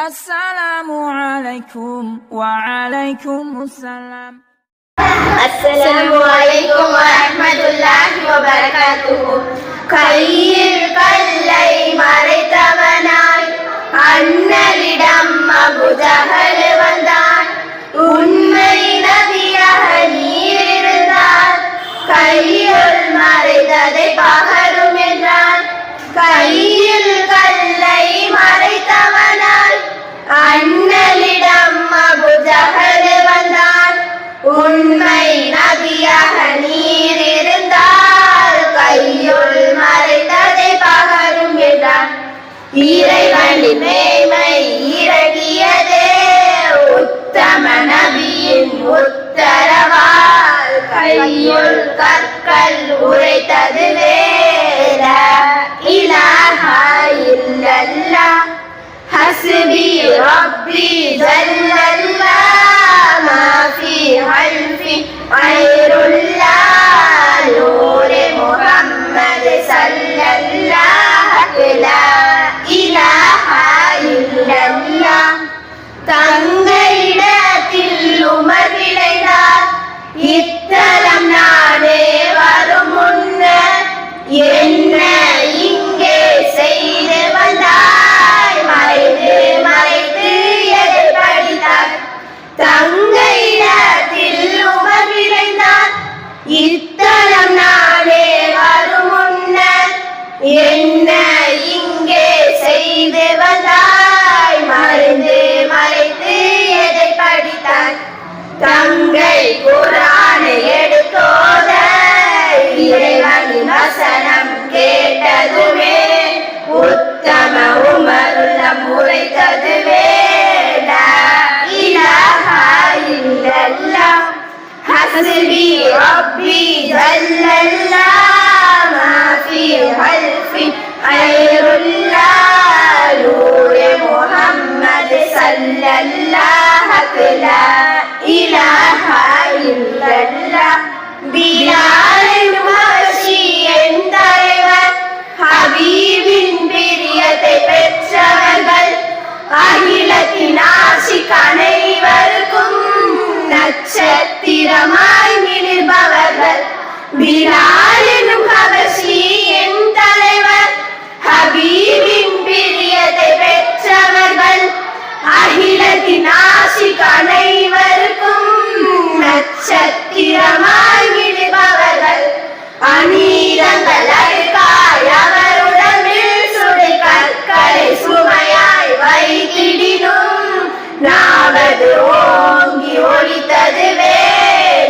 السلام عليكم وعليكم السلام. السلام عليكم ورحمة الله وبركاته. கையில் கல்லை மறைத்தவனாய் அண்ணலிடம் அபூஜஹல் வந்தான். உண்மை நபியாக நீர் இருந்தால் கையில் மறைத்ததை பகரும் என்றான். கையில் கல்லை மறைத்தவனாய் அண்ணலிடம் அபூஜஹல் வந்தான். உண்மை நபியாக நீர் இருந்தால் கையுள் மறைத்ததை பகரும் என்றான். இறைவனின் மேன்மை இறங்கியதே உத்தம நபியின் உத்தரவால். கையுள் கற்கள் உரைத்ததுவே லா இலாஹா இல்லல்லாஹ் ஹஸ்பி ரப்பி ஜல்லல்லாஹ் மா ஃபீ ஹல்ஃபி கைருல்லாஹ் நூரே முஹம்மது ஸல்லல்லாஹு லா இலாஹா இல்லல்லாஹ். தங்களிடத்தில் உமர் விளைந்தார் இத்தலம் நானே வரும் முன்னர் என்ன இங்கே செய்து வந்தாய் மறைத்து மறைத்து எது படித்தாய். தங்களிடத்தில் உமர் விளைந்தார் இத்தலம் நானே வரும் முன்னர் என்ன இங்கே செய்து வந்தாய் மறைந்து மறைத்து எதை படித்தாய். தங்கள் குர்ஆனை எடுத்தோத இறைவனின் வசனம் கேட்டதுமே உத்தம உமருள்ளம் உரைத்ததுவே லா இலாஹா இல்லல்லாஹ் ஹஸ்பி ரப்பி ஜல்லல்லாஹ் மா ஃபீ ஹல்ஃபி கைருல்லாஹ் நூரே முஹம்மது ஸல்லல்லாஹு லா இலாஹா இல்லல்லாஹ். பிலால் ஹபஷி என் தலைவர் ஹபீபின் பிரியத்தை பெற்றவர்கள் அகிலத்தின் ஆஷிக் அனைவருக்கும் நட்சத்திரமாய் மிளிர்பவர்கள். பிலால் எனும் ஹபஷி என் தலைவர் ஹபீபின் பிரியத்தை பெற்றவர்கள் அகிலத்தின் ஆஷிக் அனைவருக்கும் நட்சத்திரமாய் மிளிர்பவர்கள். அநீதங்கள் அழுக்காய் அவருடம்பில் சுடை கற்களை சுமையாய் வைத்திடினும் நாவது ஓங்கி ஒலித்ததுவே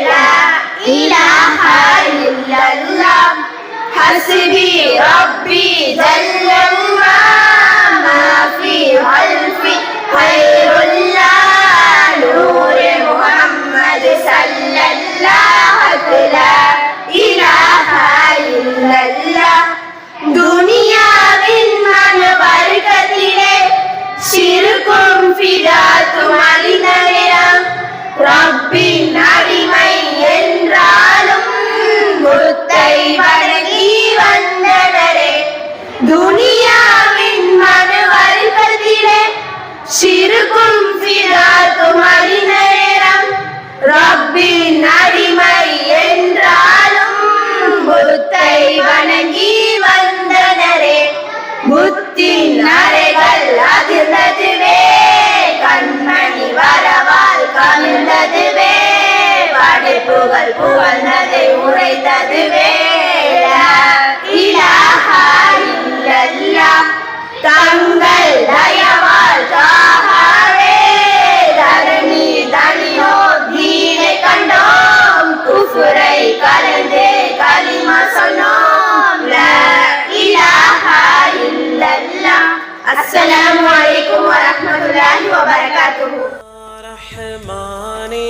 லா இலாஹா இல்லல்லாஹ் ஹஸ்பி ரப்பி ஜல்லல்லாஹ் மா ஃபீ ஹல்ஃபி கைருல்லாஹ் நூரே முஹம்மது ஸல்லல்லாஹு லா இலாஹா இல்லல்லாஹ். துனியாவின் மன வர்க்கத்திலே சிறுக்கும் ஃபிதாத்தும் அழிந்த நேரம் ரப்பின் அடிமை என்றாலும் முத்தை வணங்கி வந்தனரே. துனியாவின் மன வர்க்கத்திலே சிறுக்கும் ஃபிதாத்தும் அழிந்த நேரம் ரப்பின் அடிமை என்றாலும் புத்தை வணங்கி வந்தனரே. புத்தின் அறைகள் அதிர்ந்ததுவே கண்மணி வரவால் கமிழ்ந்ததுவே படைப்புகள் புகழ்ந்ததை உரைத்ததுவே லா இலாஹா இல்லல்லாஹ். தங்கள் தயவால் தாகவே தரணி தனியோ தீனை கண்டோம் குஃபுரை கலந்து கலிமா சொன்னோம் லா இலாஹா இல்லல்லாஹ். அஸ்ஸலாமு அலைக்கும் வரஹ்மத்துல்லாஹி வபரகாத்துஹு. ரஹ்மானே